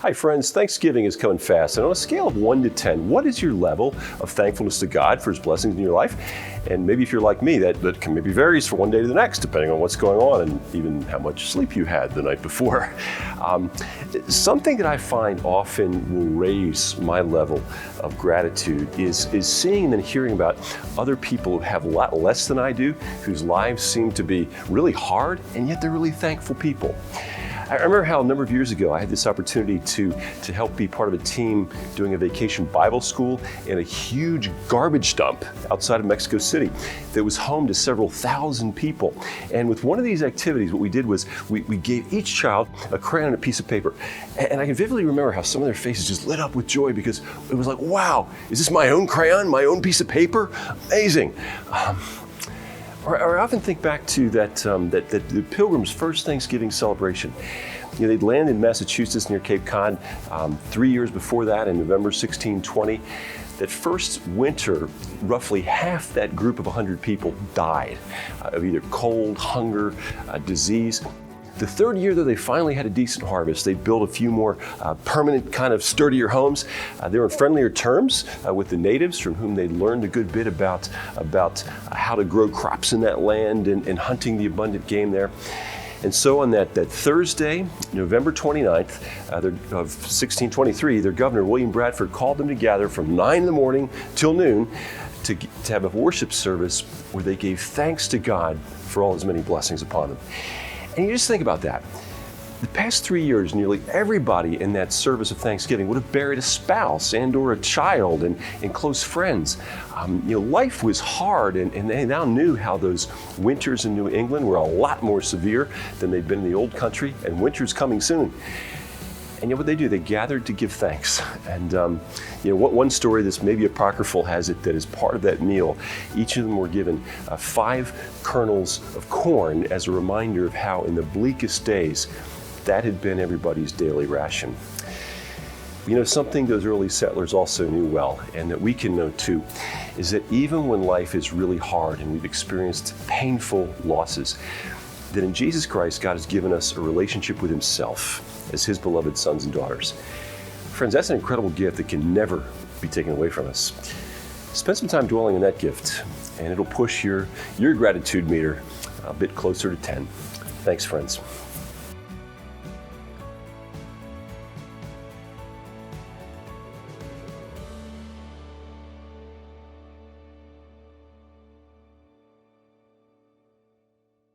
Hi friends, Thanksgiving is coming fast, and on a scale of 1 to 10, what is your level of thankfulness to God for His blessings in your life? And maybe if you're like me, that can maybe varies from one day to the next, depending on what's going on and even how much sleep you had the night before. Something that I find often will raise my level of gratitude is seeing and hearing about other people who have a lot less than I do, whose lives seem to be really hard, and yet they're really thankful people. I remember how a number of years ago I had this opportunity to help be part of a team doing a vacation Bible school in a huge garbage dump outside of Mexico City that was home to several thousand people. And with one of these activities, what we did was we gave each child a crayon and a piece of paper. And I can vividly remember how some of their faces just lit up with joy because it was like, wow, is this my own crayon, my own piece of paper? Amazing. Or I often think back to that the Pilgrims' first Thanksgiving celebration. You know, they'd landed in Massachusetts near Cape Cod 3 years before that in November 1620. That first winter, roughly half that group of 100 people died of either cold, hunger, disease. The third year, though, they finally had a decent harvest. They built a few more permanent, kind of sturdier homes. They were in friendlier terms with the natives, from whom they'd learned a good bit about how to grow crops in that land and hunting the abundant game there. And so on that Thursday, November 29th of 1623, their governor, William Bradford, called them together from 9 in the morning till noon to have a worship service where they gave thanks to God for all His many blessings upon them. And you just think about that. The past 3 years, nearly everybody in that service of Thanksgiving would have buried a spouse and or a child and close friends. Life was hard, and they now knew how those winters in New England were a lot more severe than they'd been in the old country, and winter's coming soon. And yet what they do, they gathered to give thanks. And one story that's maybe apocryphal has it that as part of that meal, each of them were given 5 kernels of corn as a reminder of how in the bleakest days, that had been everybody's daily ration. Something those early settlers also knew well, and that we can know too, is that even when life is really hard and we've experienced painful losses, that in Jesus Christ, God has given us a relationship with Himself as His beloved sons and daughters. Friends, that's an incredible gift that can never be taken away from us. Spend some time dwelling on that gift, and it'll push your gratitude meter a bit closer to 10. Thanks, friends.